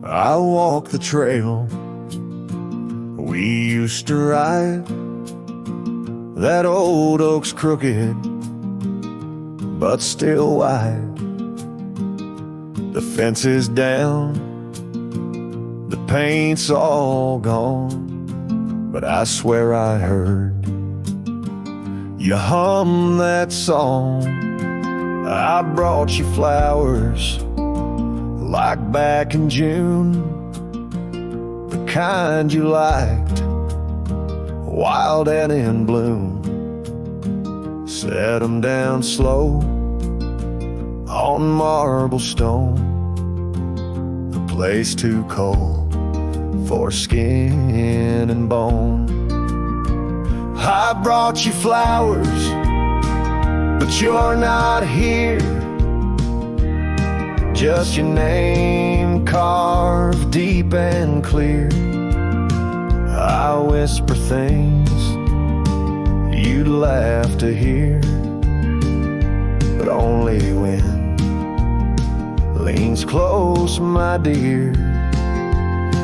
I walk the trail we used to ride. That old oak's crooked, but still wide. The fence is down, the paint's all gone, but I swear I heard you hum that song. I brought you flowers like back in June, the kind you liked, wild and in bloom. Set 'em down slow on marble stone, the place too cold for skin and bone. I brought you flowers, but you're not here. Just your name carved deep and clear. I whisper things you'd laugh to hear, but only when leans close, my dear.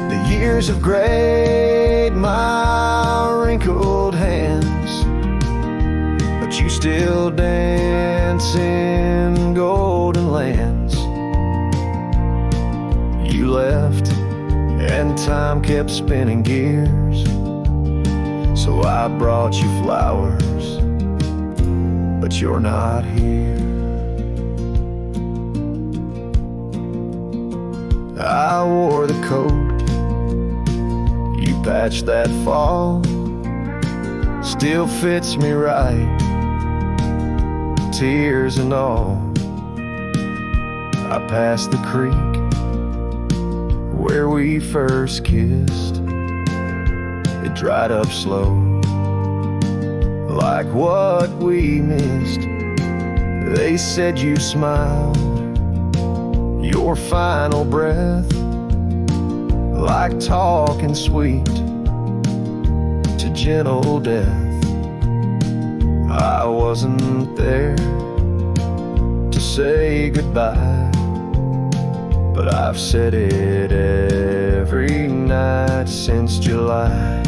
The years have grayed my wrinkled hands, but you still dance in golden lands. You left and time kept spinning gears, so I brought you flowers, but you're not here. I wore the coat you patched that fall, still fits me right, tears and all. I passed the creek where we first kissed. It dried up slow, like what we missed. They said you smiled, your final breath, like talking sweet to gentle death. I wasn't there to say goodbye, but I've said it every night since July.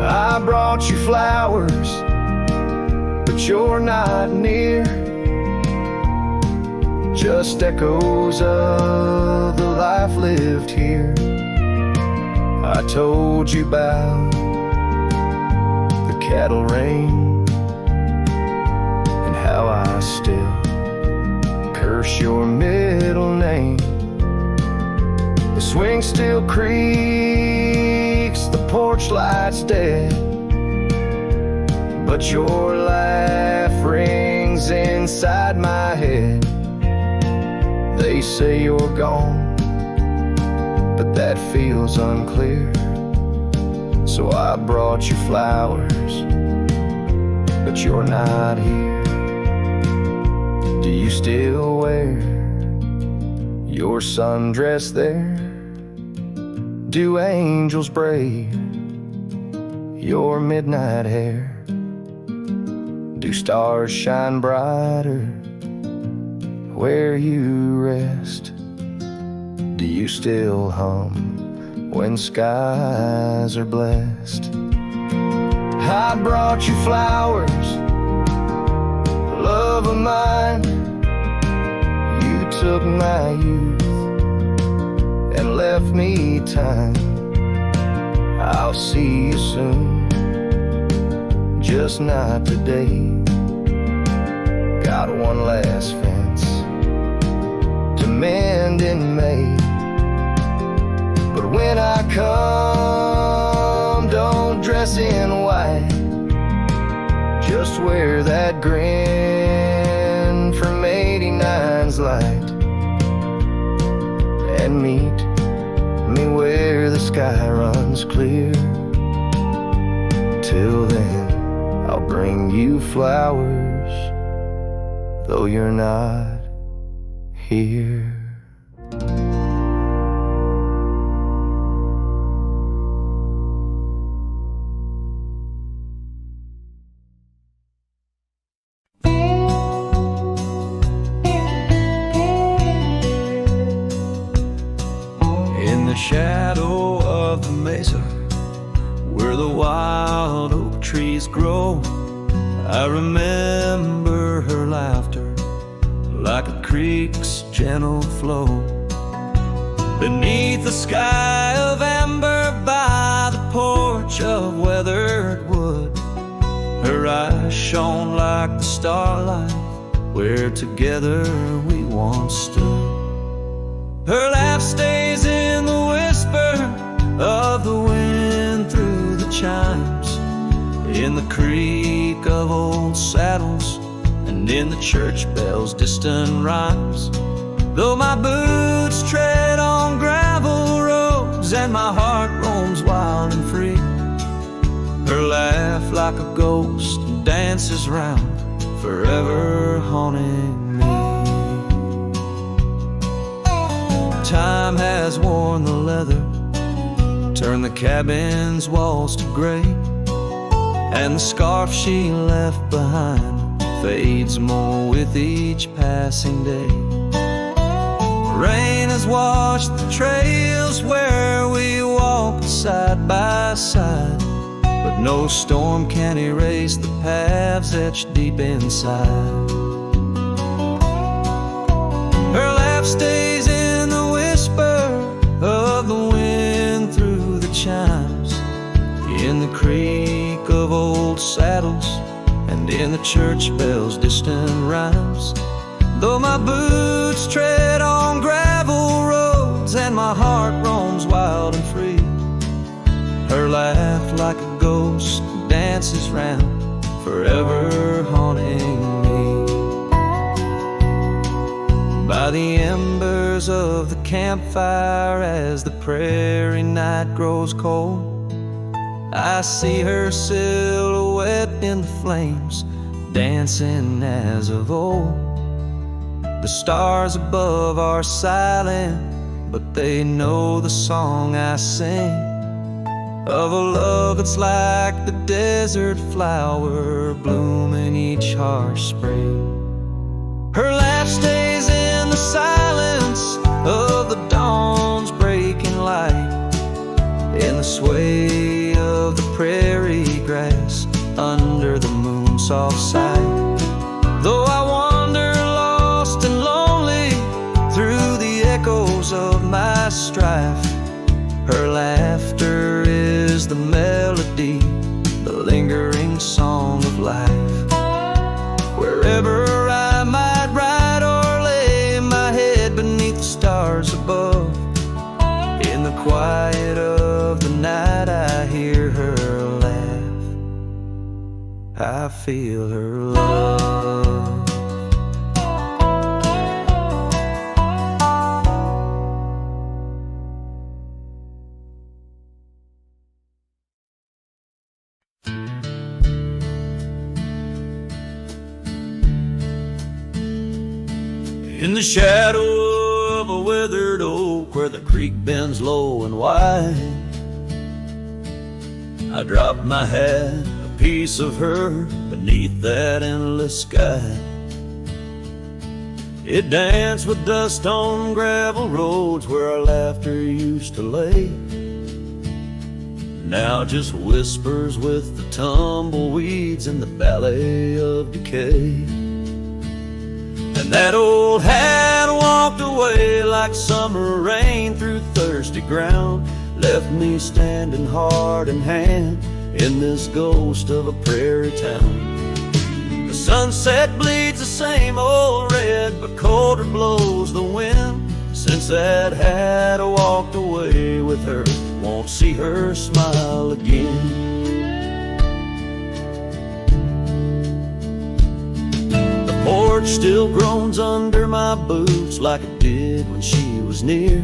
I brought you flowers, but you're not near. Just echoes of the life lived here. I told you about the cattle rain and how I still curse your middle name. The swing still creaks, the porch light's dead, but your laugh rings inside my head. They say you're gone, but that feels unclear. So I brought you flowers, but you're not here. Do you still wear your sundress there? Do angels braid your midnight hair? Do stars shine brighter where you rest? Do you still hum when skies are blessed? I brought you flowers, love of mine. You took my youth and left me time. I'll see you soon, just not today. Got one last fence to mend in May, but when I come, don't dress in white. Just wear that grin from 89's light, and meet me where the sky runs clear. Till then, I'll bring you flowers, though you're not here. grow. I remember her laughter like a creek's gentle flow. Beneath the sky of amber by the porch of weathered wood, her eyes shone like the starlight where together we once stood. Her laugh stays in the whisper of the wind through the chimes, in the creak of old saddles, and in the church bells' distant rhymes. Though my boots tread on gravel roads and my heart roams wild and free, her laugh like a ghost dances round, forever haunting me. Time has worn the leather, turned the cabin's walls to gray, and the scarf she left behind fades more with each passing day. Rain has washed the trails where we walked side by side, but no storm can erase the paths etched deep inside. Her laugh stays in the whisper of the wind through the chimes, in the creak of old saddles, and in the church bells' distant rhymes. Though my boots tread on gravel roads and my heart roams wild and free, her laugh like a ghost dances round, forever haunting me. By the embers of the campfire as the prairie night grows cold, I see her silhouette in the flames, dancing as of old. The stars above are silent, but they know the song I sing, of a love that's like the desert flower blooming each harsh spring. Her laugh stays in the silence of the dawn's breaking light, in the sway of the prairie grass under the moon's soft sight. Though I wander lost and lonely through the echoes of my strife, her laughter is the melody, the lingering song of life. Wherever I might ride or lay my head beneath the stars above, in the quiet of the night I hear her laugh, I feel her love. In the shadow of a withered oak where the creek bends low and wide, I drop my hat, a piece of her beneath that endless sky. It danced with dust on gravel roads where our laughter used to lay, now just whispers with the tumbleweeds in the ballet of decay. And that old hat walked away like summer rain through thirsty ground, left me standing heart in hand in this ghost of a prairie town. The sunset bleeds the same old red, but colder blows the wind. Since that hat walked away with her, won't see her smile again. Porch still groans under my boots like it did when she was near,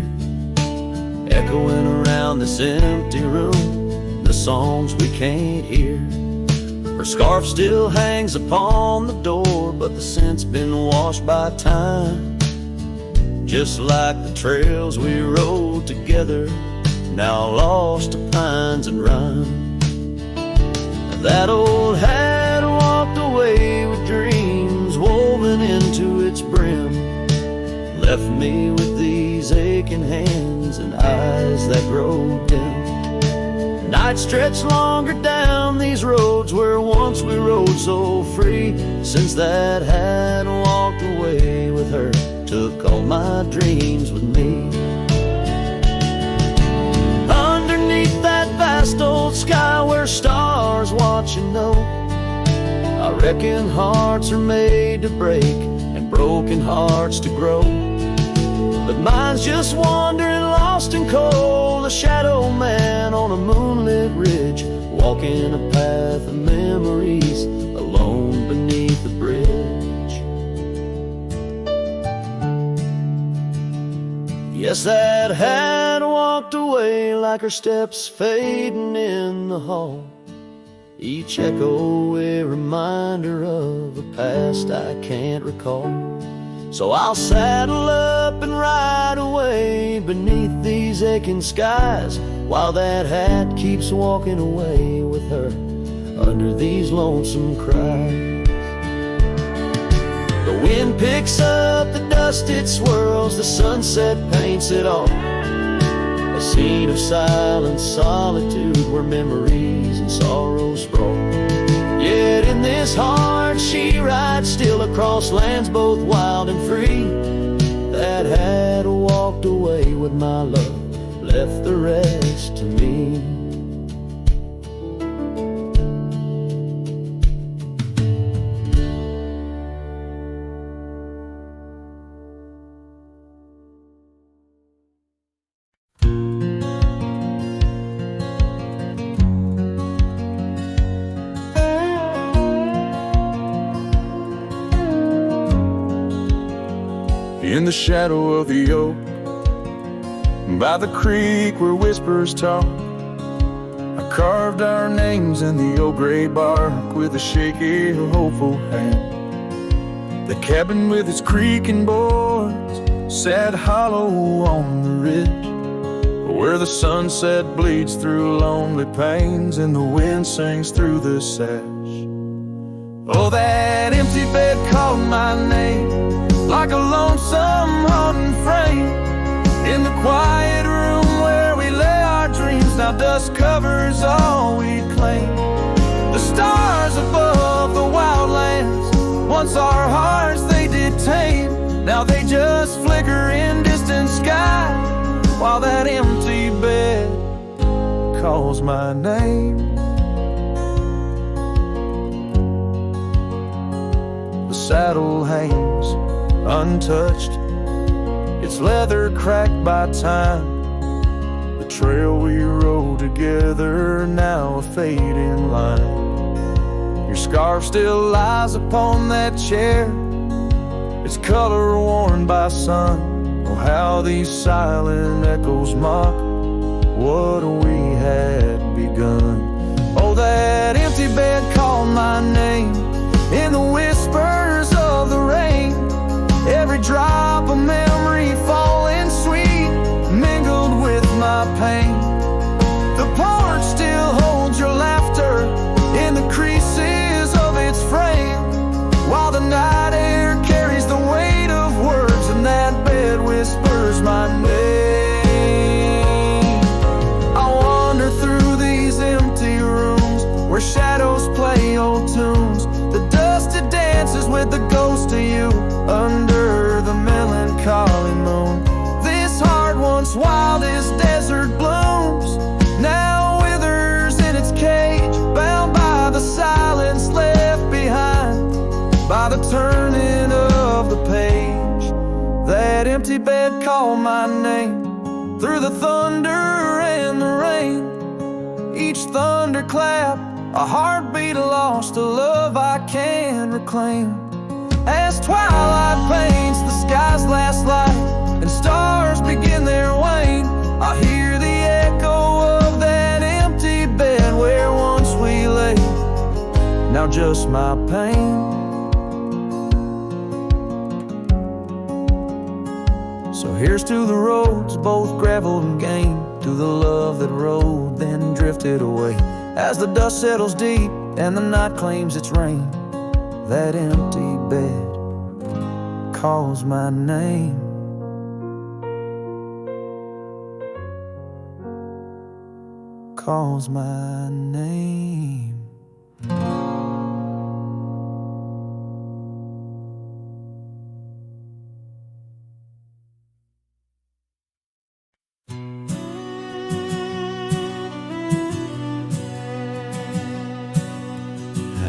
echoing around this empty room, the songs we can't hear. Her scarf still hangs upon the door, but the scent's been washed by time, just like the trails we rode together, now lost to pines and rime. That old hat walked away with dreams woven into its brim, left me with these aching hands and eyes that grow dim. Nights stretch longer down these roads where once we rode so free. Since that hat walked away with her, took all my dreams with me. Underneath that vast old sky where stars watch and know, I reckon hearts are made to break and broken hearts to grow. But mine's just wandering lost and cold, a shadow man on a moonlit ridge, walking a path of memories alone beneath the bridge. Yes, that hat walked away like her steps fading in the hall, each echo a reminder of a past I can't recall. So I'll saddle up and ride away beneath these aching skies, while that hat keeps walking away with her under these lonesome cries. The wind picks up the dust it swirls, the sunset paints it all, a scene of silent solitude where memories and sorrows sprawl. Yet in this heart she rides still across lands both wild and free. That hat walked away with my love, left the rest to me. In the shadow of the oak, by the creek where whispers talk, I carved our names in the old gray bark with a shaky, hopeful hand. The cabin with its creaking boards sat hollow on the ridge, where the sunset bleeds through lonely panes and the wind sings through the sash. Oh, that empty bed called my name like a lonesome haunting frame in the quiet room where we lay our dreams. Now dust covers all we claim. The stars above the wildlands, once our hearts they did tame, now they just flicker in distant sky, while that empty bed calls my name. The saddle hangs untouched, its leather cracked by time. The trail we rode together, now a fading line. Your scarf still lies upon that chair, its color worn by sun. Oh, how these silent echoes mock what we had begun. Oh, that empty bed called my name in the whispers of the rain. Every drop of memory falling sweet, mingled with my pain. The porch still holds your laughter in the creases of its frame, while the night air carries the weight of words and that bed whispers my name. I wander through these empty rooms where shadows play old tunes. The dusted dances with the ghost of you under the melancholy moon. This heart once wild as desert blooms, now withers in its cage, bound by the silence left behind by the turning of the page. That empty bed called my name through the thunder and the rain. Each thunderclap a heartbeat lost, a love I can't reclaim. As twilight paints the sky's last light and stars begin their wane, I hear the echo of that empty bed where once we lay, now just my pain. So here's to the roads, both gravel and game, to the love that rode then drifted away. As the dust settles deep and the night claims its reign, that empty bed calls my name. calls my name.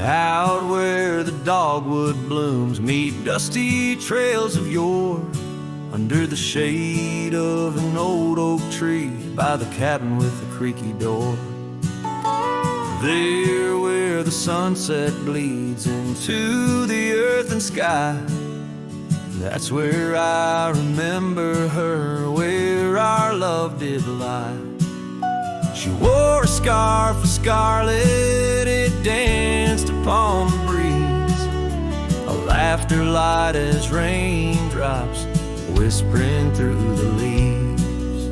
Out where the dogwood blooms meet dusty trails of yore, under the shade of an old oak tree by the cabin with the creaky door. There where the sunset bleeds into the earth and sky, that's where I remember her, where our love did lie. She wore a scarf of scarlet, it danced upon the breeze, a laughter light as raindrops whispering through the leaves.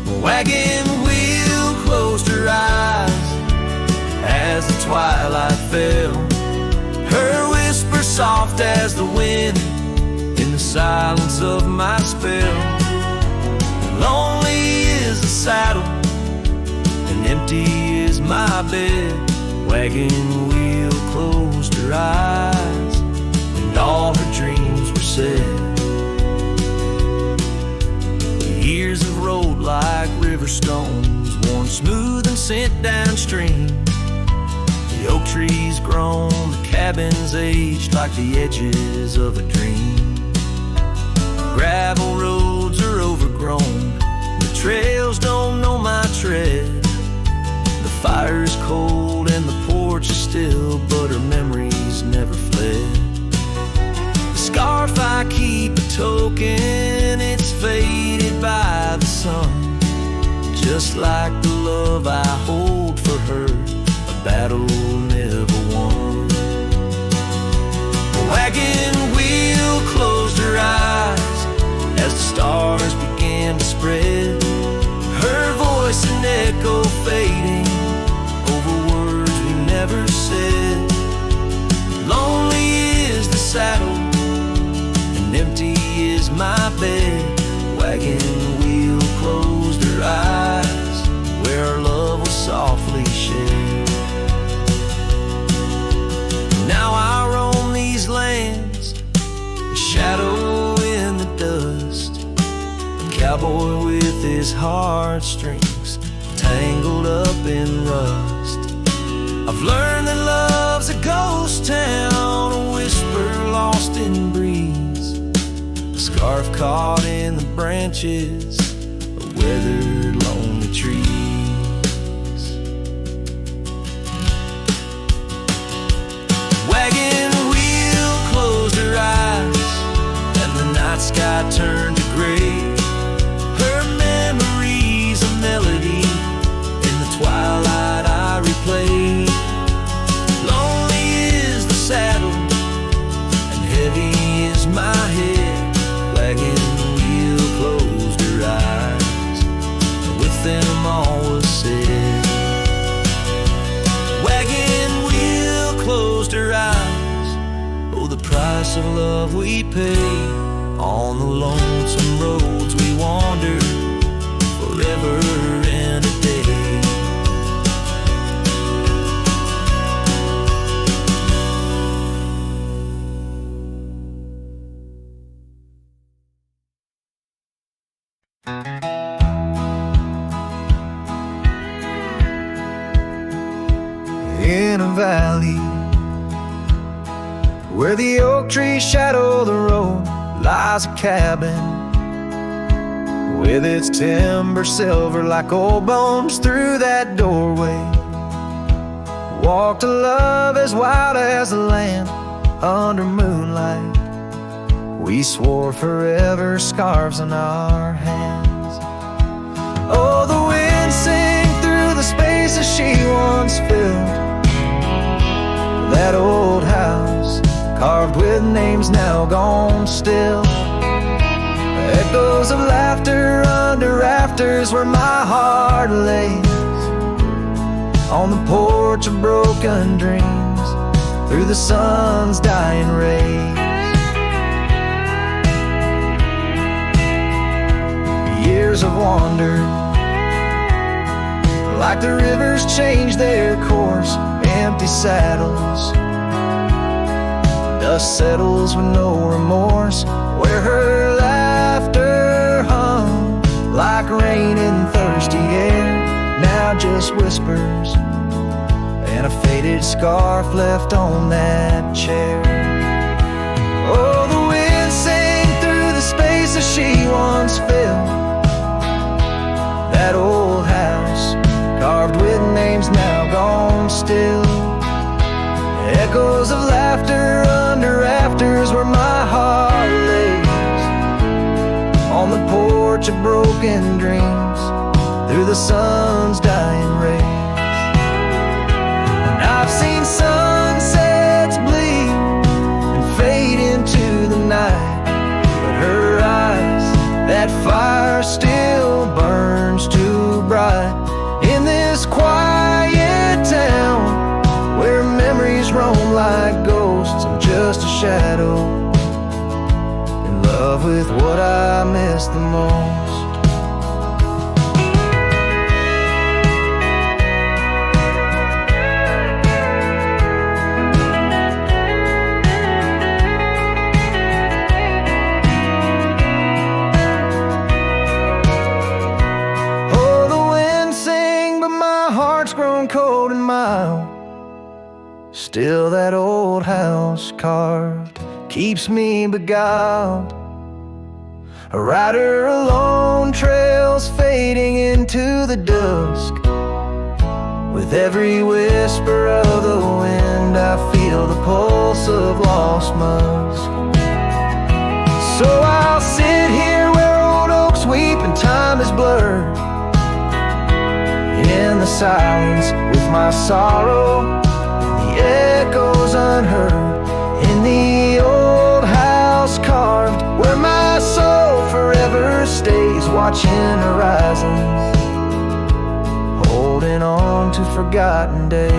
The wagon wheel closed her eyes as the twilight fell, her whisper soft as the wind in the silence of my spell. Lonely is the saddle and empty is my bed. Wagon wheel closed her eyes and all her dreams were said. Years of road like river stones, worn smooth and sent downstream. The oak trees grown, the cabins aged like the edges of a dream. Gravel roads are overgrown, the trails don't know my tread. The fire's cold and the porch is still, but her memories never fled. The scarf I keep a token, it's faded by the sun, just like the love I hold for her, a battle never won. The wagon wheel closed her eyes as the stars began to spread, her voice an echo fading over words we never said. Lonely is the saddle and empty is my bed. Wagon wheel closed her eyes where our love was softly shed. Now I roam these lands, a shadow in the dust, a cowboy with his heartstrings tangled up in rust. I've learned that love's a ghost town, a whisper lost in breeze, a scarf caught in the branches of weathered lonely trees. Wagon wheel closed her eyes and the night sky turned to gray, her memories a melody in the twilight I replay. Lonely is the saddle and heavy is my head. Wagon wheel closed her eyes and with them all was said. Wagon wheel closed her eyes, oh the price of love we pay. On the lonesome roads we wander forever and a day. In a valley where the oak trees shadow the road lies a cabin with its timber silver like old bones. Through that doorway walked a love as wild as the land under moonlight. We swore forever, scarves in our hands. Oh, the wind sang through the spaces she once filled. That old house carved with names now gone still. Echoes of laughter under rafters where my heart lays. On the porch of broken dreams through the sun's dying rays. Years have wandered like the rivers change their course, empty saddles. Dust settles with no remorse, where her laughter hung like rain in thirsty air, now just whispers, and a faded scarf left on that chair. Oh, the wind sang through the spaces she once filled, that old house carved with names now gone still. Echoes of laughter under rafters where my heart lays, on the porch of broken dreams through the sun's dying rays. And I've seen sunsets bleed and fade into the night, but her eyes, that fire still burns too bright. In this quiet town where memories roam like ghosts, I'm just a shadow, in love with what I miss the most. Oh, the wind sang, but my heart's grown cold and mild. Still that old house carved keeps me beguiled. A rider alone, trails fading into the dusk. With every whisper of the wind, I feel the pulse of lost musk. So I'll sit here where old oaks weep and time is blurred, in the silence with my sorrow, echoes unheard, in the old house carved where my soul forever stays, watching horizons, holding on to forgotten days.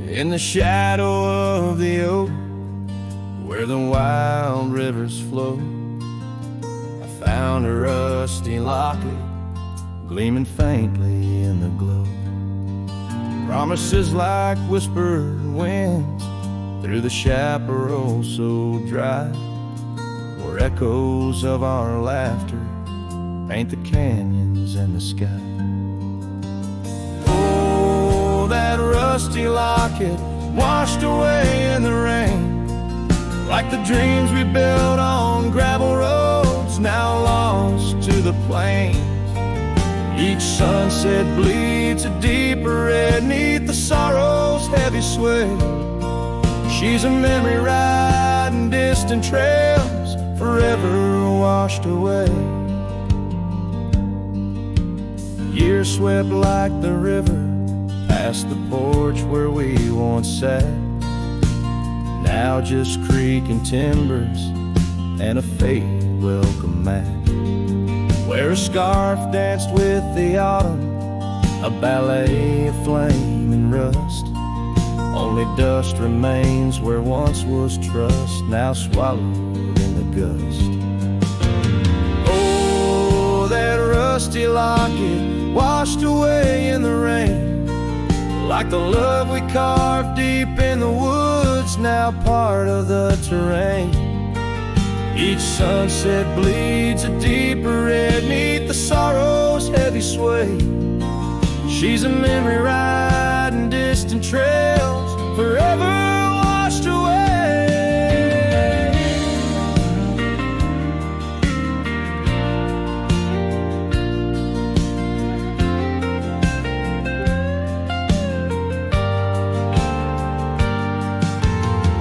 In the shadow of the oak, where the wild rivers flow, I found a rusty locket gleaming faintly in the glow. Promises like whispered winds through the chaparral so dry, where echoes of our laughter paint the canyons and the sky. That rusty locket washed away in the rain, like the dreams we built on gravel roads now lost to the plains. Each sunset bleeds a deeper red neath the sorrow's heavy sway. She's a memory riding distant trails, forever washed away. Years swept like the river past the porch where we once sat, now just creaking timbers and a faded welcome mat, where a scarf danced with the autumn, a ballet of flame and rust. Only dust remains where once was trust, now swallowed in the gust. Oh, that rusty locket washed away in the rain, like the love we carved deep in the woods, now part of the terrain. Each sunset bleeds a deeper red neath the sorrow's heavy sway. She's a memory riding distant trails, forever washed away.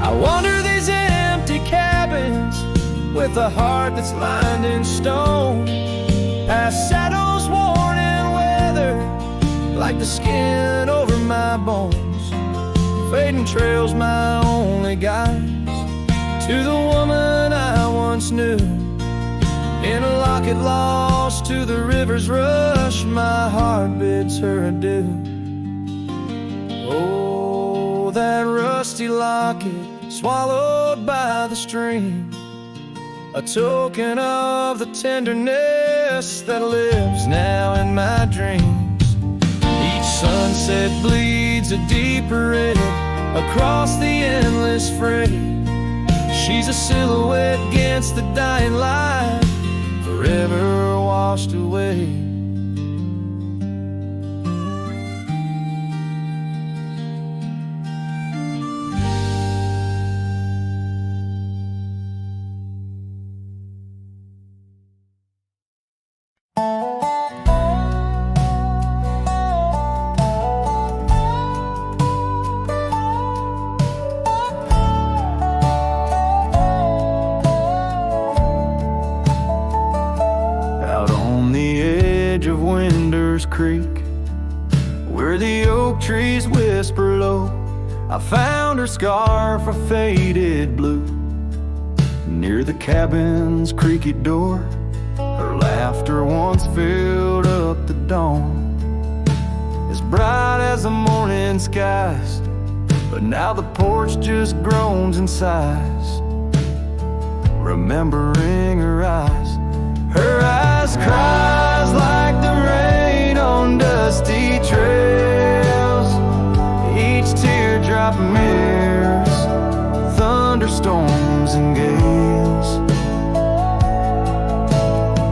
I wander these empty cabins with a heart that's lined in stone, past shadows worn and weathered, like the skin over my bones. Fading trails my only guides to the woman I once knew. In a locket lost to the river's rush, my heart bids her adieu. Oh, that rusty locket swallowed by the stream, a token of the tenderness that lives now in my dreams. Each sunset bleeds a deeper red across the endless fray. She's a silhouette against the dying light, forever washed away. Creek, where the oak trees whisper low, I found her scarf a faded blue. Near the cabin's creaky door, her laughter once filled up the dawn, as bright as the morning skies, but now the porch just groans and sighs, remembering her eyes cries like the rain on dusty trails. Each teardrop mirrors thunderstorms and gales.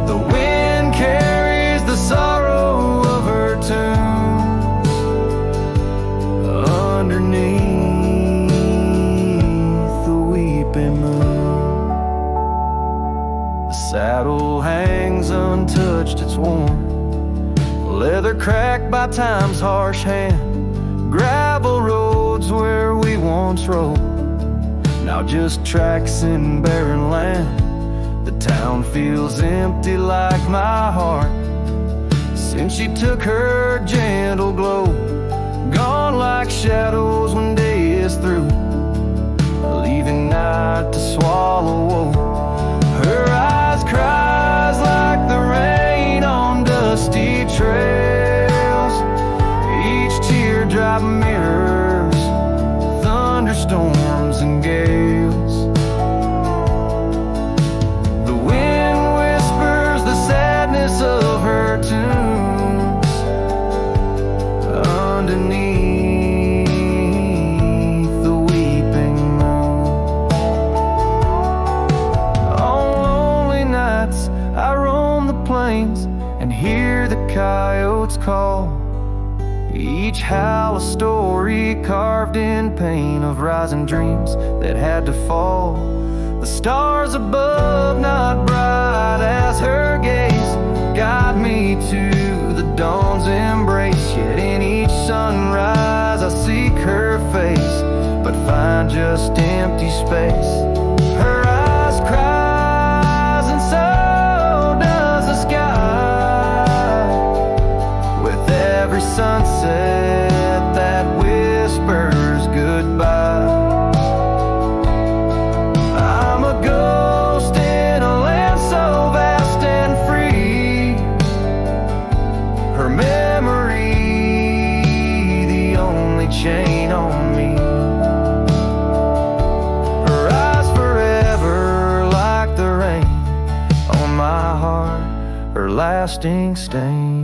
The wind carries the sorrow of her tunes underneath the weeping moon. The saddle hangs untouched, it's warm, leather cracked by time's harsh hand. Gravel roads where we once rode, now just tracks in barren land. The town feels empty like my heart since she took her gentle glow. Gone like shadows when day is through, leaving night to swallow woe. Her eyes cries like the rain on dusty trails. Each teardrop mirrors thunderstorms and gales. The wind whispers the sadness of her tunes underneath the weeping moon. On lonely nights I roam the plains and hear the coyotes call. Each howl a story carved in pain of rising dreams that had to fall. The stars above not bright as her gaze guide me to the dawn's embrace. Yet in each sunrise I seek her face, but find just empty space. Her eyes cries and so does the sky, with every sunset that whispers goodbye. I'm a ghost in a land so vast and free, her memory the only chain on me. Her eyes forever like the rain on my heart, her lasting stain.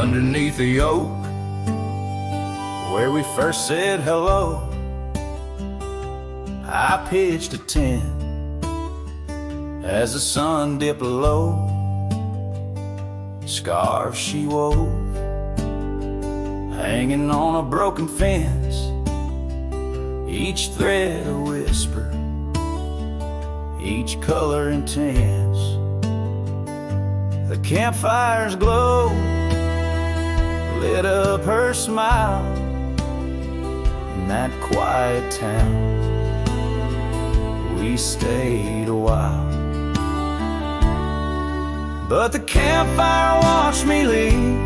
Underneath the oak, where we first said hello, I pitched a tent as the sun dipped low. Scarves she wove hanging on a broken fence, each thread a whisper, each color intense. The campfire's glow lit up her smile in that quiet town. We stayed a while, but the campfire watched me leave.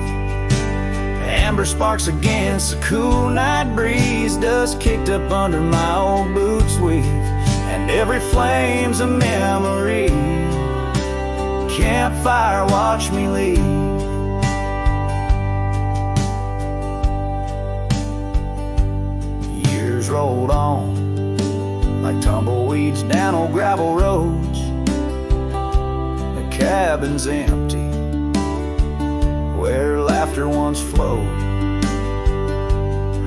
Amber sparks against the cool night breeze, dust kicked up under my old boots weave, and every flame's a memory. Campfire watched me leave. Years rolled on like tumbleweeds down old gravel roads. The cabin's empty where laughter once flowed.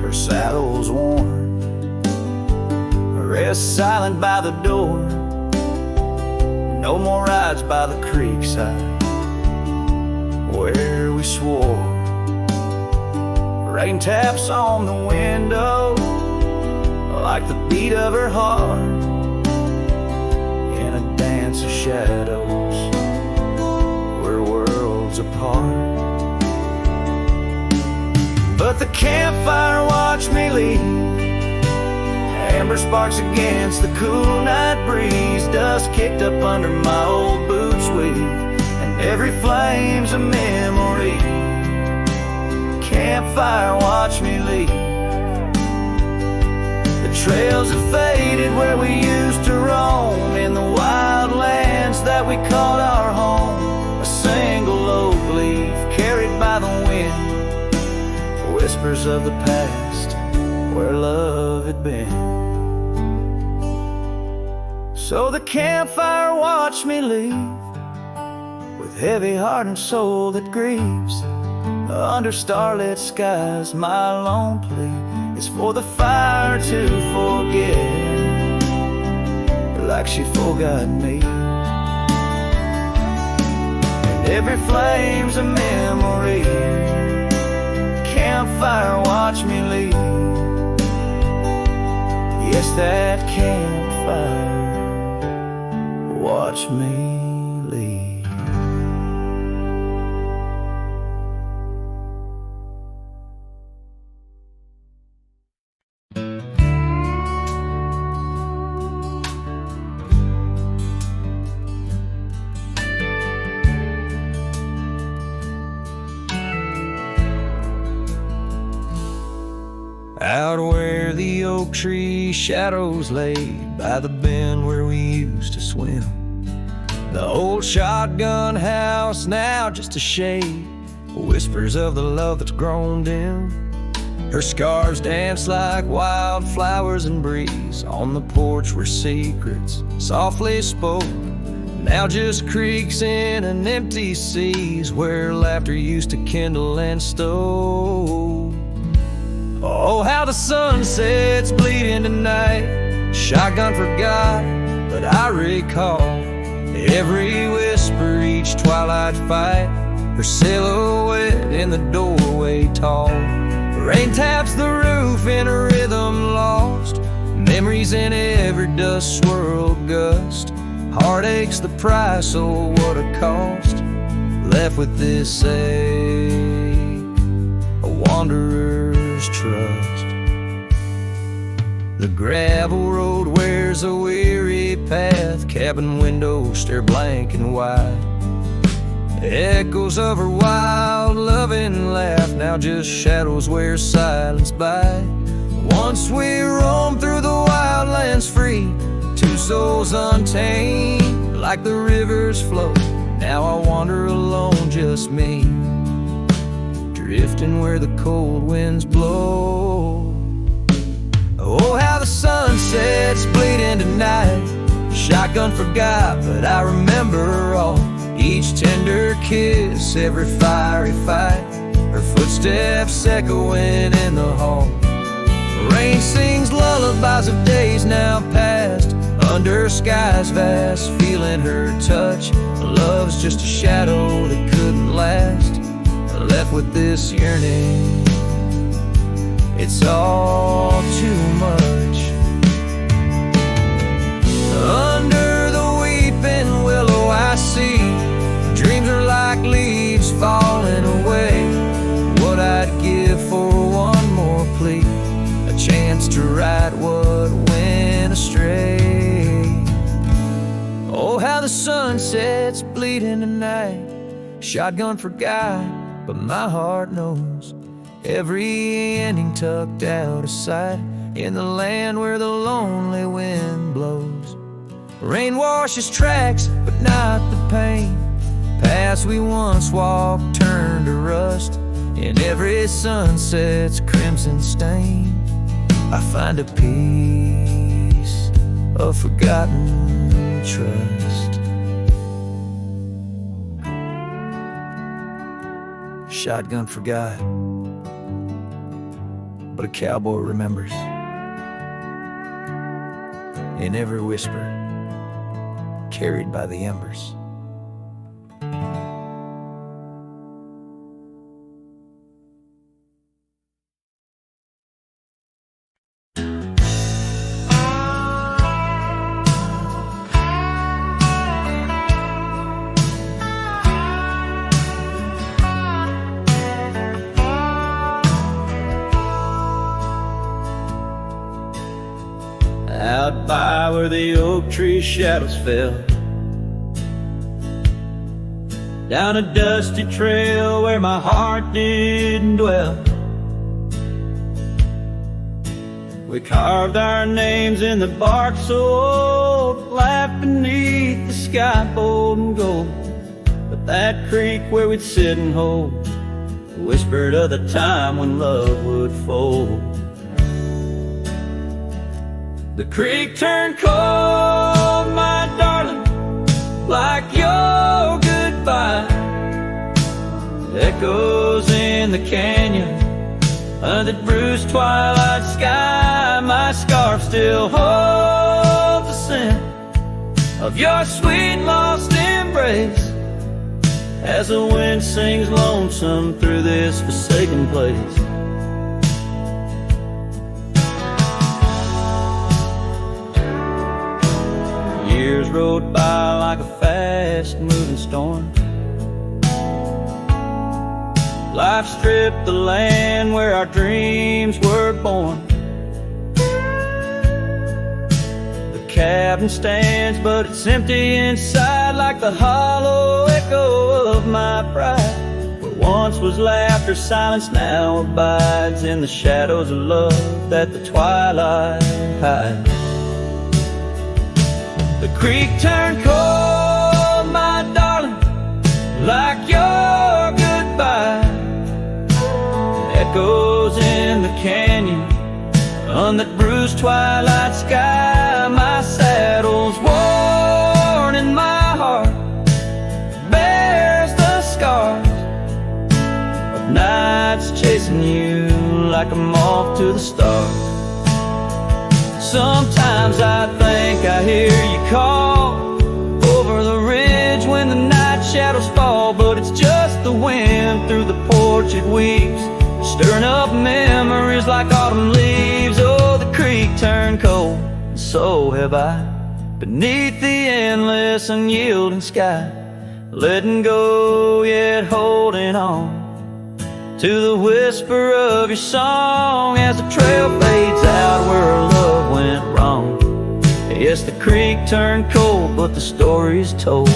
Her saddle's worn, rests silent by the door. No more rides by the creekside where we swore. Rain taps on the window like the beat of her heart in a dance of shadows, we're worlds apart. But the campfire watched me leave. Amber sparks against the cool night breeze, dust kicked up under my old boots weave, and every flame's a memory. Campfire watched me leave. The trails have faded where we used to roam, in the wild lands that we called our home. A single oak leaf carried by the wind, whispers of the past where love had been. So the campfire watched me leave, with heavy heart and soul that grieves. Under starlit skies my lone plea is for the fire to forget, like she forgot me. And every flame's a memory. Campfire watch me leave. Yes, that campfire watch me leave. Out where the oak tree shadows laid by the bend where we used to swim, the old shotgun house now just a shade, whispers of the love that's grown dim. Her scars dance like wildflowers in breeze on the porch where secrets softly spoke, now just creaks in an empty seas where laughter used to kindle and stow. Oh, how the sunset's bleeding tonight. Shotgun forgot, but I recall every whisper, each twilight fight, her silhouette in the doorway tall. Rain taps the roof in a rhythm lost, memories in every dust swirled gust. Heartache's the price, oh what a cost. Left with this ache, a wanderer's trust. The gravel road wears a weary path, cabin windows stare blank and wide. Echoes of her wild loving laugh, now just shadows where silence by. Once we roamed through the wildlands free, two souls untamed like the river's flow. Now I wander alone, just me, drifting where the cold winds blow. Oh, how the sunset's bleeding tonight. Shotgun forgot, but I remember all. Each tender kiss, every fiery fight, her footsteps echoing in the hall. Rain sings lullabies of days now past, under skies vast, feeling her touch. Love's just a shadow that couldn't last. Left with this yearning, it's all too much. Under the weeping willow I see dreams are like leaves falling away. What I'd give for one more plea, a chance to right what went astray. Oh, how the sun sets bleeding tonight. Shotgun forgot, but my heart knows. Every ending tucked out of sight in the land where the lonely wind blows. Rain washes tracks, but not the pain. Paths we once walked turn to rust. In every sunset's crimson stain, I find a piece of forgotten trust. Shotgun forgot, but a cowboy remembers. In every whisper, carried by the embers. Out by where the oak tree shadows fell, down a dusty trail where my heart didn't dwell, we carved our names in the bark so old, laughed beneath the sky bold and gold. But that creek where we'd sit and hold whispered of the time when love would fold. The creek turned cold, my darling, like your goodbye. Echoes in the canyon, under the bruised twilight sky. My scarf still holds the scent of your sweet lost embrace, as the wind sings lonesome through this forsaken place. Years rode by like a fast-moving storm. Life stripped the land where our dreams were born. The cabin stands, but it's empty inside, like the hollow echo of my pride. Where once was laughter, silence now abides in the shadows of love that the twilight hides. The creek turned cold, my darling, like your goodbye. Echoes in the canyon, on that bruised twilight sky. My saddle's worn and my heart bears the scars of nights chasing you like a moth to the stars. Sometimes I think I hear you call over the ridge when the night shadows fall, but it's just the wind through the porch it weeps, stirring up memories like autumn leaves. Oh, the creek turned cold, and so have I, beneath the endless unyielding sky, letting go yet holding on to the whisper of your song as the trail fades out where our love went wrong. Yes, the creek turned cold, but the story's told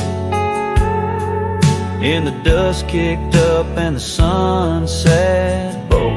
in the dust kicked up and the sunset bold.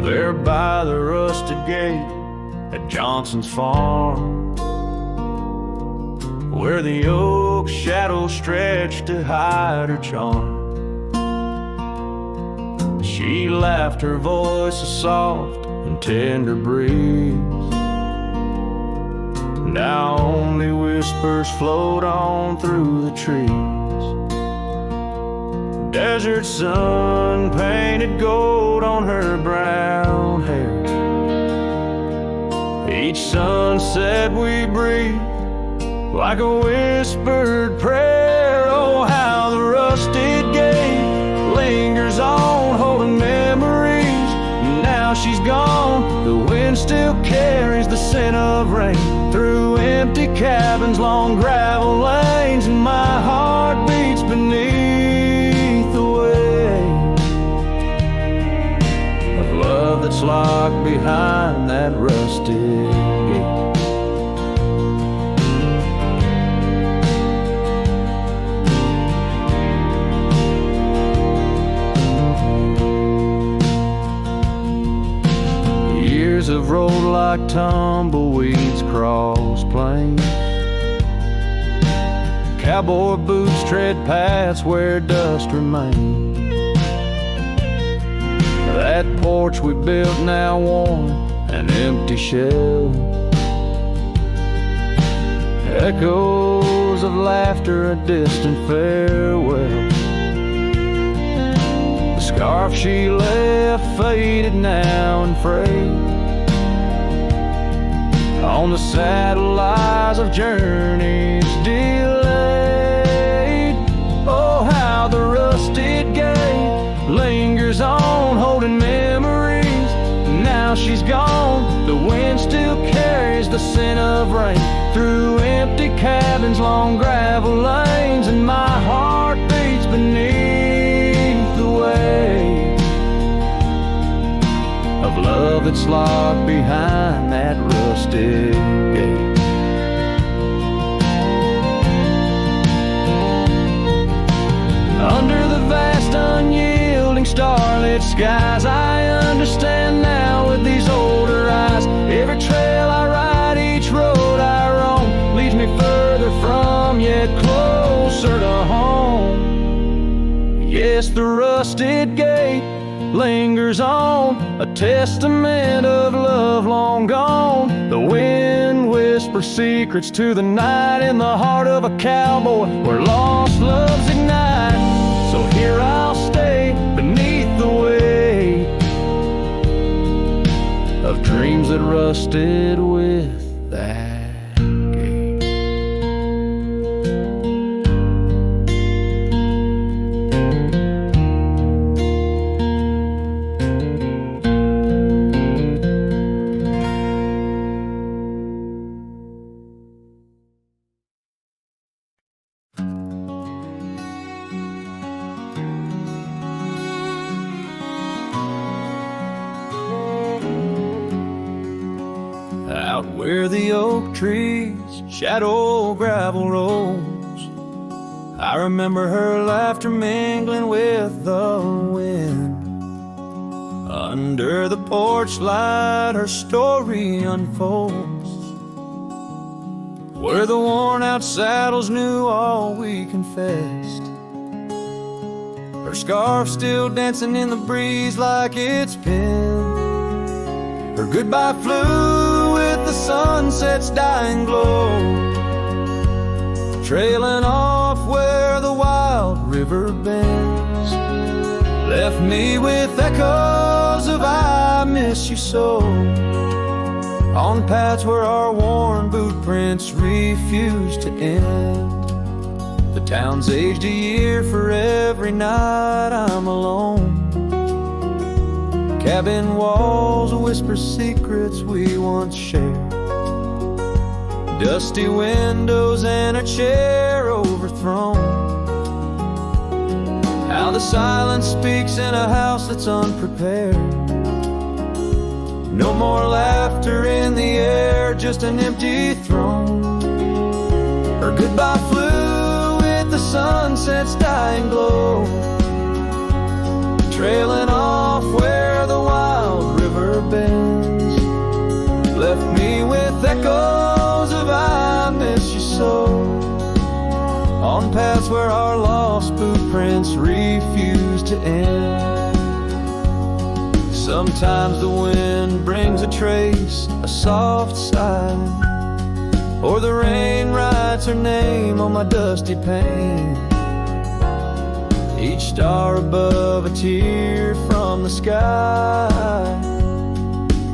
There by the rusted gate at Johnson's farm, where the oak shadows stretch to hide her charm, She laughed, her voice a soft and tender breeze. Now only whispers float on through the trees. Desert sun painted gold on her brown hair. Each sunset we breathe like a whispered prayer. Oh, how the rusted gate lingers on, holding memories. Now she's gone, the wind still carries the scent of rain through empty cabins, long gravel lanes, and my heart beats beneath the weight of love that's locked behind that rusted gate. Years have rolled like tumbleweeds cross plains. Cowboy boots tread paths where dust remains. That porch we built now worn, an empty shell. Echoes of laughter, a distant farewell. The scarf she left faded now and frayed. On the saddle lies of journeys delayed. Oh, how the rusted gate lingers on, holding memories. Now she's gone, the wind still carries the scent of rain through empty cabins, long gravel lanes, and my heart beats beneath the weight of love that's locked behind that rusted gate. Under the vast unyielding starlit skies, I understand now with these older eyes. Every trail I ride, each road I roam, leads me further from, yet closer to home. Yes, the rusted gate lingers on, a testament of love long gone. The wind whispers secrets to the night in the heart of a cowboy where lost loves ignite. So here I'll stay beneath the weight of dreams that rusted with that. Out where the oak trees shadow gravel rolls, I remember her laughter mingling with the wind. Under the porch light her story unfolds, where the worn out saddles knew all we confessed. Her scarf still dancing in the breeze like it's been. Her goodbye flew with the sunset's dying glow, trailing off where the wild river bends. Left me with echoes of I miss you so, on paths where our worn boot prints refuse to end. The town's aged a year for every night I'm alone. Cabin walls whisper secrets we once shared. Dusty windows and a chair overthrown. How the silence speaks in a house that's unprepared. No more laughter in the air, just an empty throne. Her goodbye flew with the sunset's dying glow, trailing off where the wild river bends. Left me with echoes of I miss you so, on paths where our lost boot prints refuse to end. Sometimes the wind brings a trace, a soft sigh, or the rain writes her name on my dusty pane. Each star above a tear from the sky,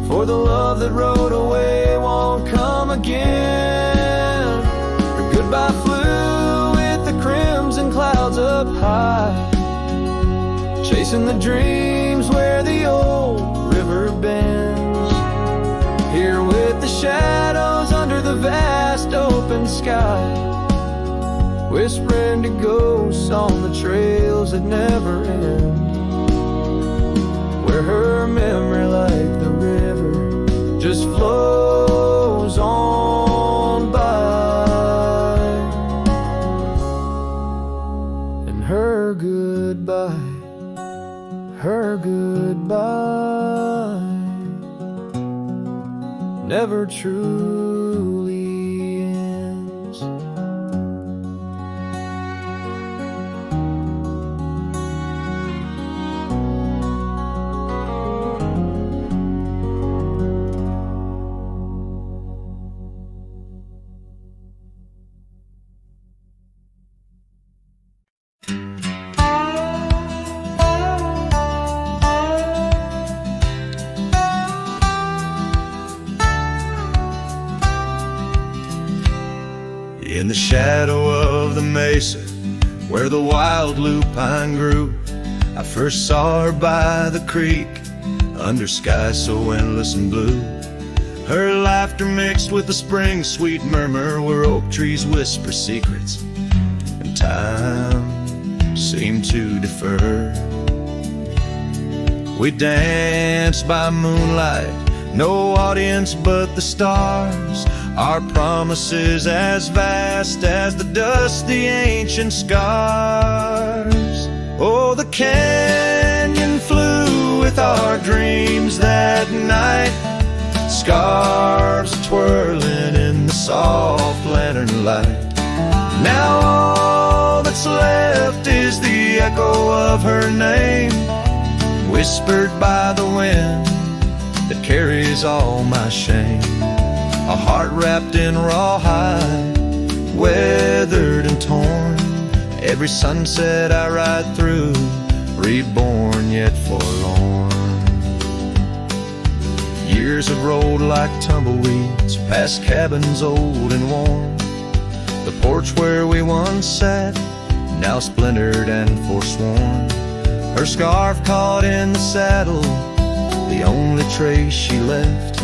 for the love that rode away won't come again. Her goodbye flew with the crimson clouds up high, chasing the dreams where the old river bends. Here with the shadows under the vast open sky, whispering to ghosts on the trails that never end, where her memory like the river just flows on by. And her goodbye, never truly ends. In the shadow of the mesa, where the wild lupine grew, I first saw her by the creek, under skies so endless and blue. Her laughter mixed with the spring sweet murmur, where oak trees whisper secrets, and time seemed to defer. We danced by moonlight, no audience but the stars, our promises as vast as the dusty ancient scars. Oh, the canyon flew with our dreams that night, scarves twirling in the soft lantern light. Now all that's left is the echo of her name, whispered by the wind that carries all my shame. A heart wrapped in rawhide, weathered and torn. Every sunset I ride through, reborn yet forlorn. Years have rolled like tumbleweeds past cabins old and worn. The porch where we once sat, now splintered and forsworn. Her scarf caught in the saddle, the only trace she left.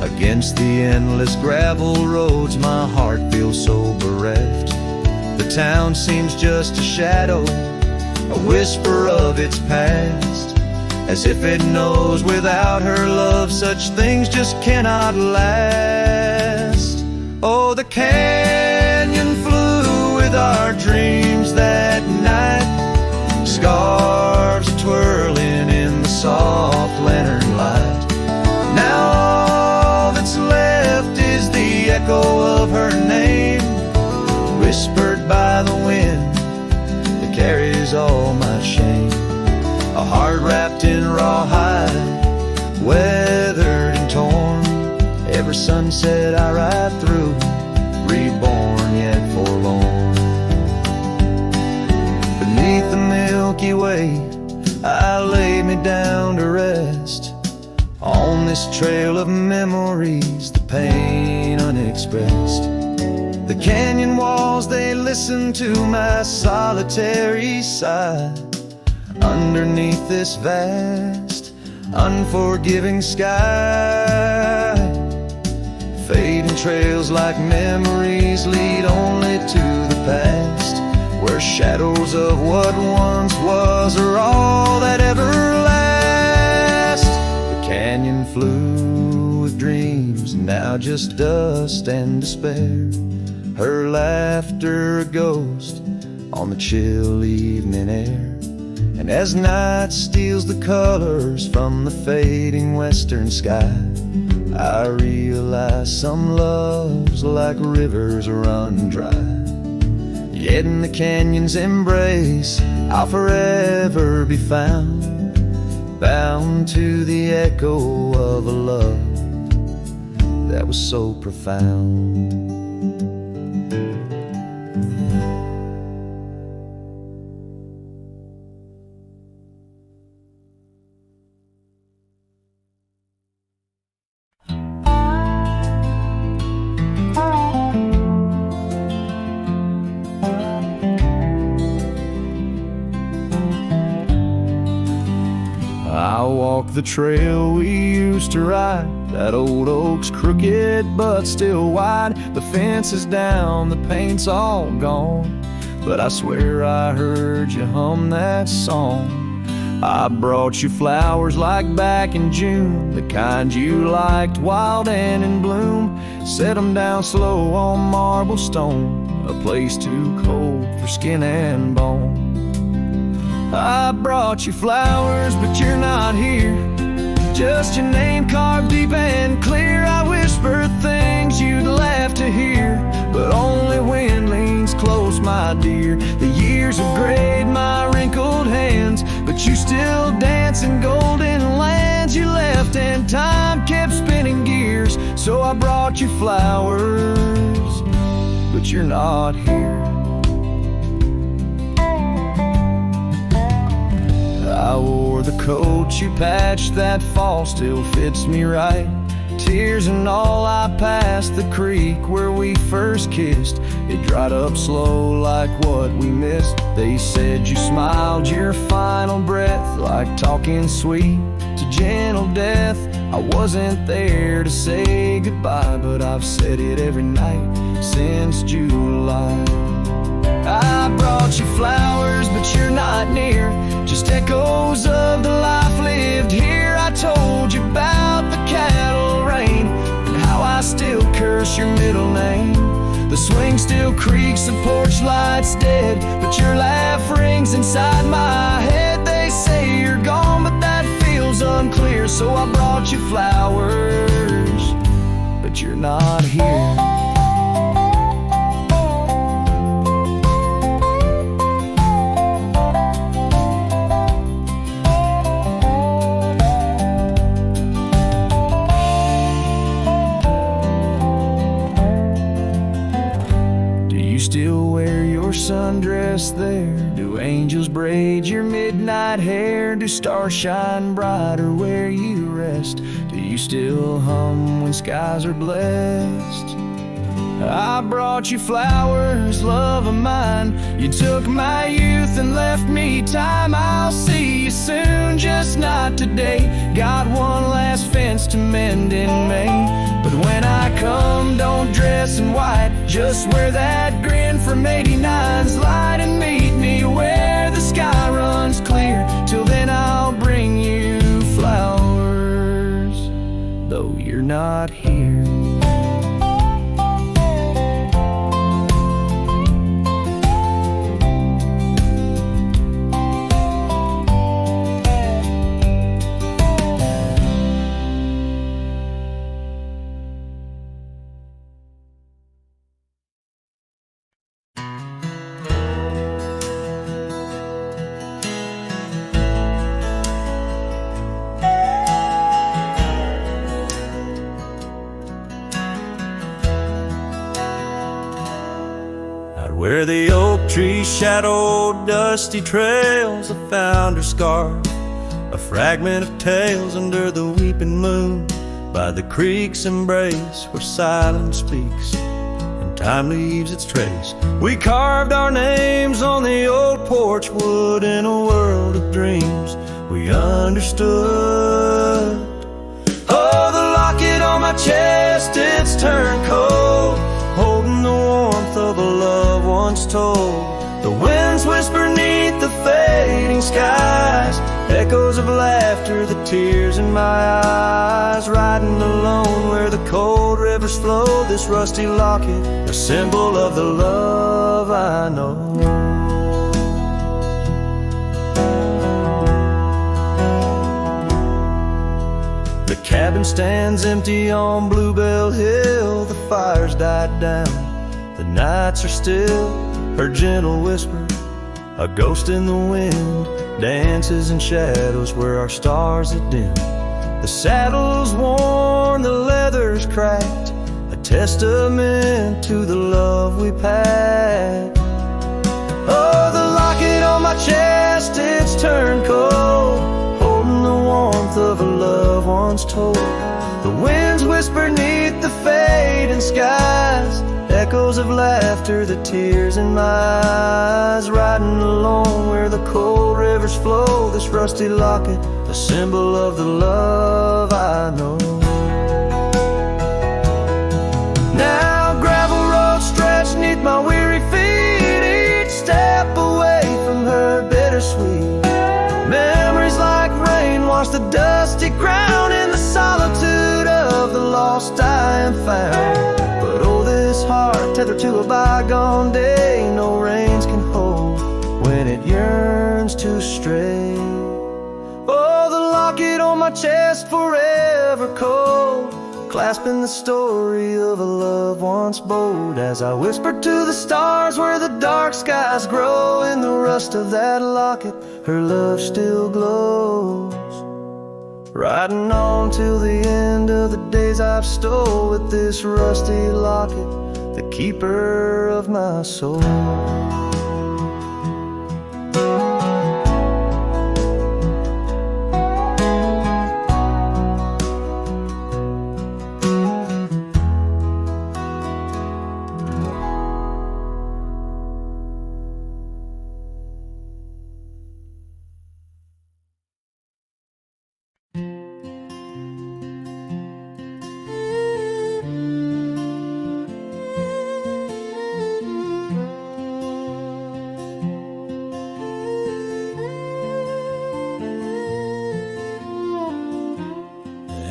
Against the endless gravel roads, my heart feels so bereft. The town seems just a shadow, a whisper of its past, as if it knows without her love such things just cannot last. Oh, the canyon flew with our dreams that night, scarves twirling in the soft lantern light. Now all that's left is the echo of her name, whispered by the wind that carries all my shame. A heart wrapped in rawhide, weathered and torn. Every sunset I ride through, reborn yet forlorn. Beneath the Milky Way, I lay me down to rest. On this trail of memories, the pain unexpressed. The canyon walls, they listen to my solitary sigh. Underneath this vast, unforgiving sky, fading trails like memories lead only to the past, where shadows of what once was are all that ever last. The canyon flew with dreams, now just dust and despair. Her laughter a ghost on the chill evening air. And as night steals the colors from the fading western sky, I realize some loves like rivers run dry. Yet in the canyon's embrace, I'll forever be found, bound to the echo of a love that was so profound. I walk the trail we used to ride. That old oak's crooked but still wide. The fence is down, the paint's all gone, but I swear I heard you hum that song. I brought you flowers like back in June, the kind you liked, wild and in bloom. Set 'em down slow on marble stone, a place too cold for skin and bone. I brought you flowers, but you're not here. Just your name carved deep and clear. I whispered things you'd laugh to hear, but only wind leans close, my dear. The years have grayed my wrinkled hands, but you still dance in golden lands you left, and time kept spinning gears. So I brought you flowers, but you're not here. I wore the coat you patched that fall, still fits me right. Tears and all, I passed the creek where we first kissed. It dried up slow like what we missed. They said you smiled your final breath, like talking sweet to gentle death. I wasn't there to say goodbye, but I've said it every night since July. I brought you flowers, but you're not near. Just echoes of the life lived here. I told you about the cattle rain and how I still curse your middle name. The swing still creaks, the porch light's dead, but your laugh rings inside my head. They say you're gone, but that feels unclear. So I brought you flowers, but you're not here. Still wear your sundress there? Do angels braid your midnight hair? Do stars shine brighter where you rest? Do you still hum when skies are blessed? I brought you flowers, love of mine. You took my youth and left me time. I'll see you soon, just not today. Got one last fence to mend in May, but when I come, don't dress in white. Just wear that grin from 89's light and meet me where the sky runs clear. Till then I'll bring you flowers, though you're not here. Where the oak tree shadowed dusty trails, I found her scarf, a fragment of tales under the weeping moon, by the creek's embrace where silence speaks and time leaves its trace. We carved our names on the old porch wood in a world of dreams we understood. Oh, the locket on my chest, it's turned cold, holding the warmth of a love once told. The winds whisper neath the fading skies, echoes of laughter, the tears in my eyes. Riding alone where the cold rivers flow, this rusty locket, a symbol of the love I know. The cabin stands empty on Bluebell Hill. The fire's died down, the nights are still. Her gentle whisper, a ghost in the wind, dances in shadows where our stars had dimmed. The saddle's worn, the leather's cracked, a testament to the love we packed. Oh, the locket on my chest, it's turned cold, holding the warmth of a love once told. The winds whisper neath the fading skies, echoes of laughter, the tears in my eyes. Riding along where the cold rivers flow, this rusty locket, a symbol of the love I know. Now gravel roads stretch neath my weary feet, each step away from her bittersweet. Memories like rain wash the dusty ground in the solitude of the lost I am found. But oh, this heart tethered to a bygone day, no reins can hold when it yearns to stray. Oh, the locket on my chest forever cold, clasping the story of a love once bold. As I whisper to the stars where the dark skies grow, in the rust of that locket her love still glows. Riding on till the end of the days I've stole, with this rusty locket, the keeper of my soul.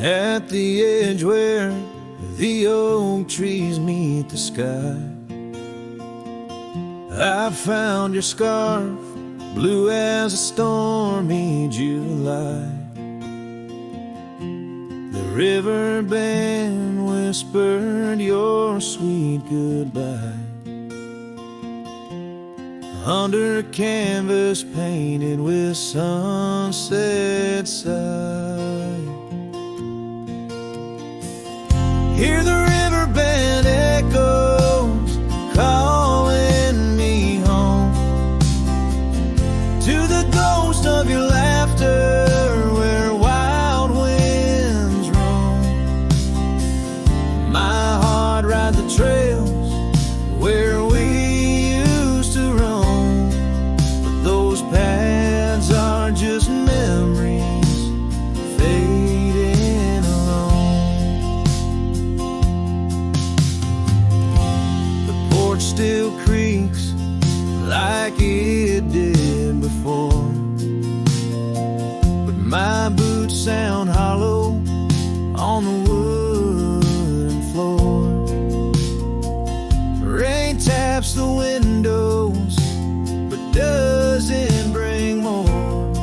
At the edge where the oak trees meet the sky, I found your scarf, blue as a stormy July. The river band whispered your sweet goodbye under a canvas painted with sunset side. Hear the river band echoes calling me home, to the ghost of your laughter where wild winds roam. My heart rides the trails where we used to roam, but those paths are just memories fading alone. The porch still creaks like it did before, but my boots sound hollow on the wooden floor. Rain taps the windows, but doesn't bring more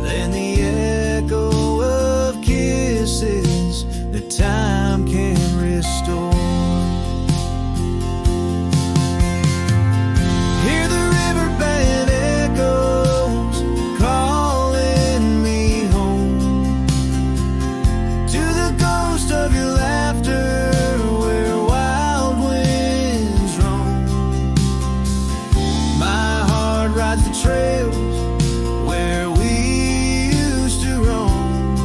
than the echo of kisses that time can restore. Hear the river band echoes calling me home, to the ghost of your laughter where wild winds roam. My heart rides the trails where we used to roam,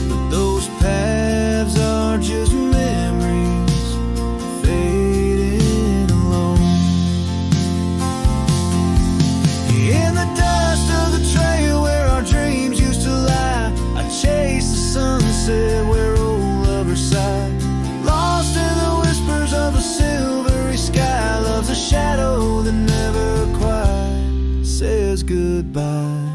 but those paths are just memories fading alone. In the dust of the trail where our dreams used to lie, I chase the sunset where old lovers sigh. Lost in the whispers of a silvery sky, love's a shadow that never quite says goodbye.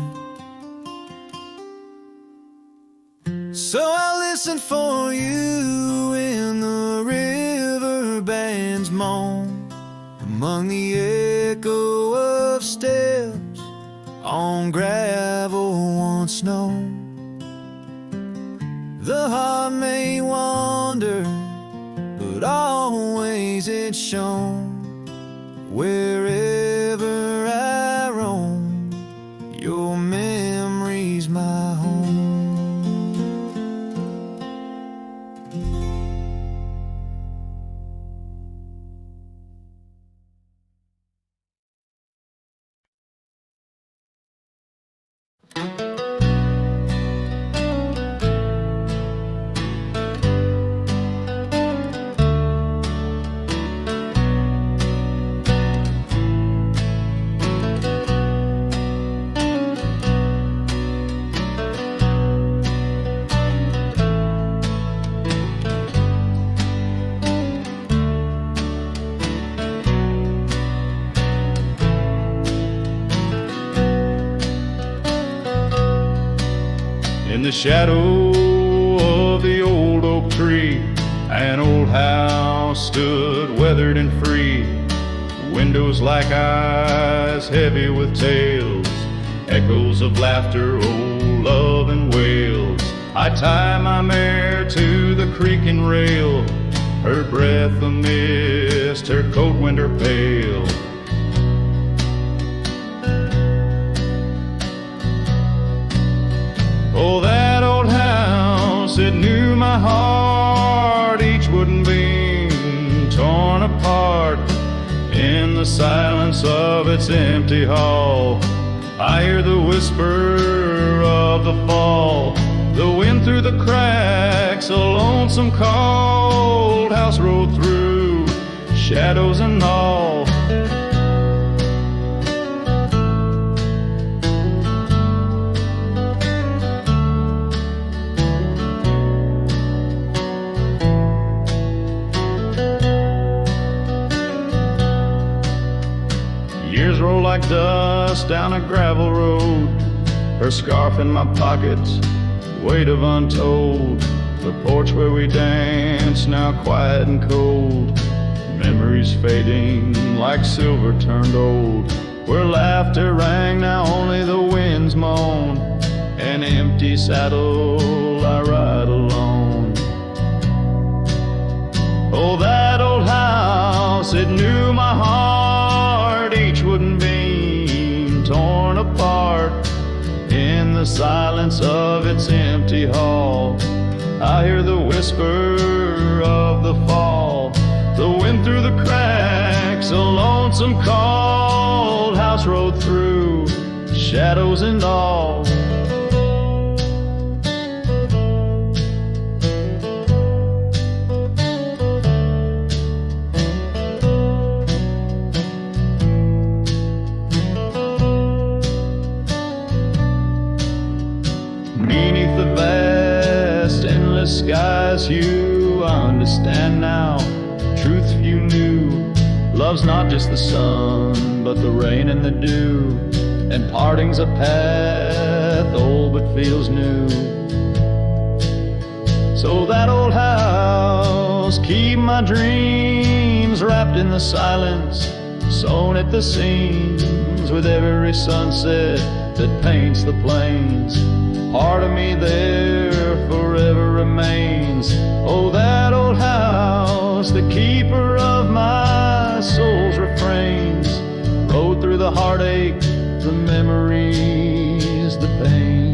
So I listen for you in the river band's moan, among the echo of steps on gravel once known. The heart may wander, but always it's shown. Wherever I roam, your memory In the shadow of the old oak tree, an old house stood weathered and free. Windows like eyes heavy with tales, echoes of laughter, old love and wails. I tie my mare to the creaking rail, her breath a mist, her coat winter pale. Oh, that old house, it knew my heart, each wooden beam torn apart. In the silence of its empty hall, I hear the whisper of the fall. The wind through the cracks, a lonesome cold house rolled through, shadows and all. Years roll like dust down a gravel road, her scarf in my pocket, weight of untold. The porch where we danced, now quiet and cold. Memories fading like silver turned old. Where laughter rang, now only the winds moan. An empty saddle, I ride alone. Oh, that old house, it knew my heart, each wooden beam torn apart. In the silence of its empty hall, I hear the whisper of the fall. The wind through the cracks, a lonesome cold house rode through, shadows and all. Beneath the vast, endless skies, you understand now truth few knew. Love's not just the sun, but the rain and the dew. And parting's a path old but feels new. So that old house, keep my dreams wrapped in the silence, sewn at the seams with every sunset that paints the plains. Part of me there forever remains. Oh, that old house, the keeper of my soul's refrains. Rode through the heartache, the memories, the pains.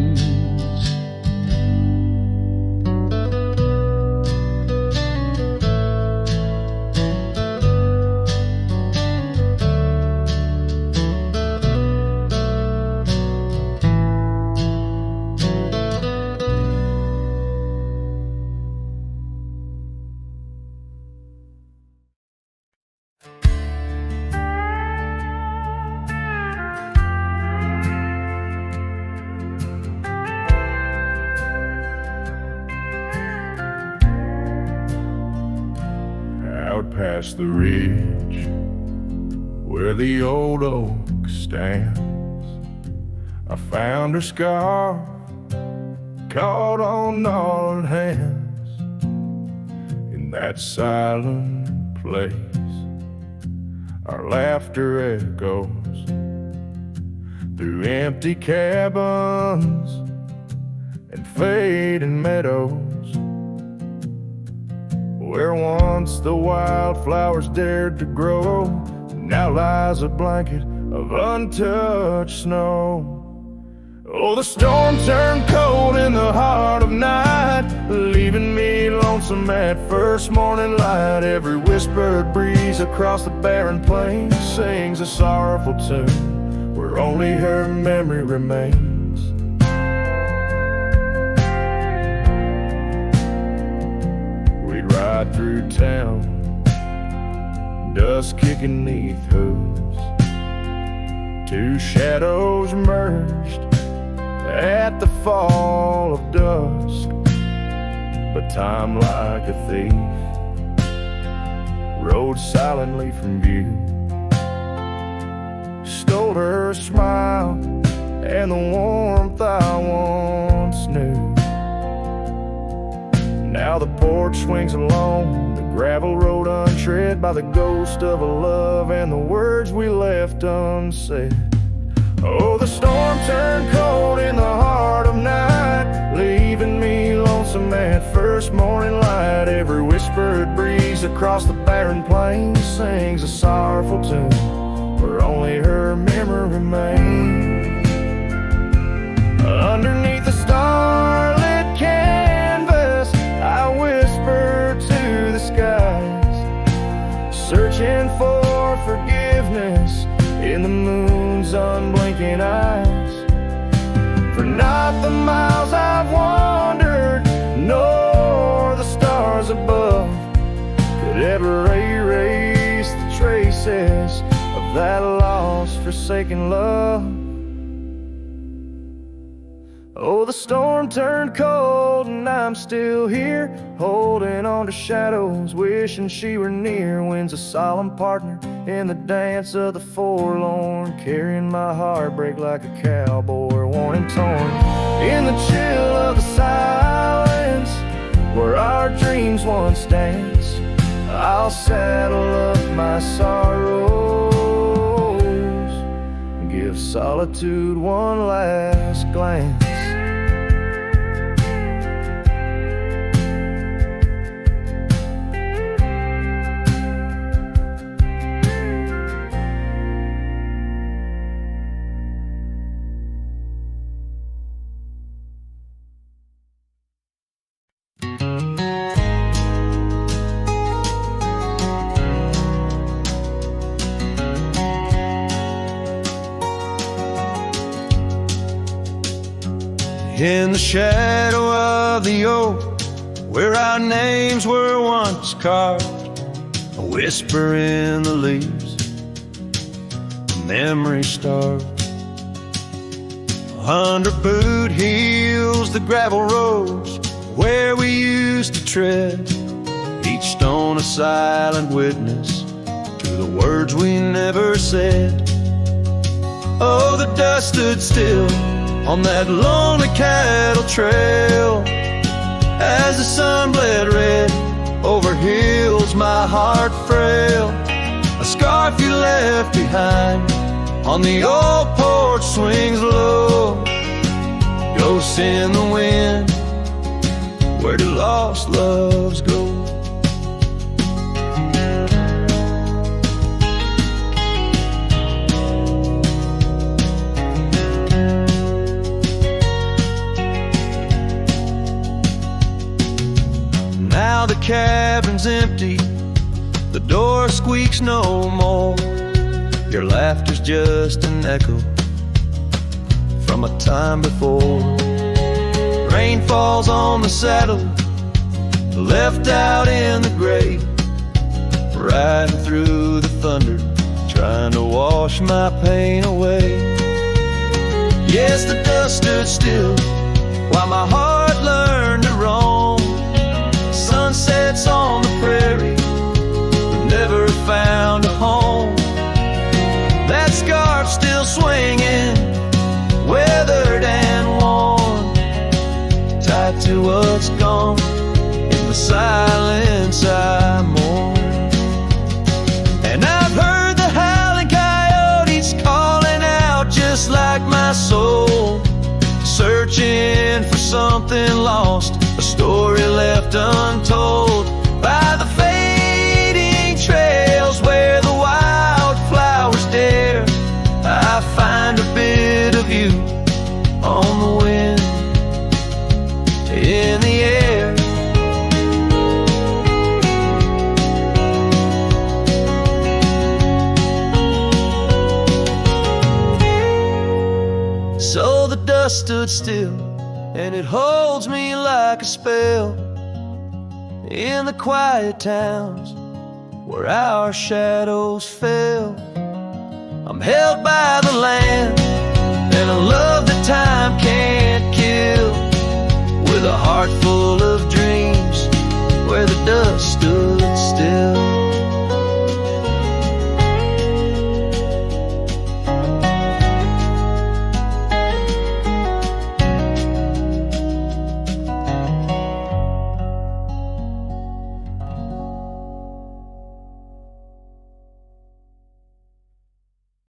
Out past the ridge where the old oak stands, I found her scarf caught on gnarled hands. In that silent place, our laughter echoes through empty cabins and fading meadows. Where once the wildflowers dared to grow, now lies a blanket of untouched snow. Oh, the storm turned cold in the heart of night, leaving me lonesome at first morning light. Every whispered breeze across the barren plains sings a sorrowful tune where only her memory remains. Ride through town, dust kicking neath hooves, two shadows merged at the fall of dusk. But time, like a thief, rode silently from view, her smile and the warmth I once knew. porch swings alone, the gravel road untread by the ghost of a love and the words we left unsaid. Oh, the storm turned cold in the heart of night, leaving me lonesome at first morning light. Every whispered breeze across the barren plains sings a sorrowful tune where only her memory remains. Underneath the starlit canvas, I whisper to the skies, searching for forgiveness in the moon's unblinking eyes. For not the miles I've wandered, nor the stars above could ever erase the traces of that lost, forsaken love. Oh, the storm turned cold and I'm still here, holding on to shadows, wishing she were near. Wind's a solemn partner in the dance of the forlorn, carrying my heartbreak like a cowboy, worn and torn. In the chill of the silence, where our dreams once danced, I'll saddle up my sorrows and give solitude one last glance. In the shadow of the oak, where our names were once carved, a whisper in the leaves, a memory starved. 100 boot heels, the gravel roads where we used to tread, each stone a silent witness to the words we never said. Oh, the dust stood still on that lonely cattle trail as the sun bled red over hills my heart frail. A scarf you left behind on the old porch swings low, ghosts in the wind, where do lost loves go? Now the cabin's empty, the door squeaks no more. Your laughter's just an echo from a time before. Rain falls on the saddle, left out in the gray, riding through the thunder, trying to wash my pain away. Yes, the dust stood still while my heart learned to roam. Sunsets on the prairie, but never found a home. That scarf still swinging, weathered and worn, tied to what's gone. In the silence I mourn. And I've heard the howling coyotes calling out just like my soul, searching for something lost, a story left untold by the fading trails where the wildflowers dare. I find a bit of you on the wind, in the air. So the dust stood still, and it holds me like a spell in the quiet towns where our shadows fell. I'm held by the land and a love that time can't kill, with a heart full of dreams where the dust stood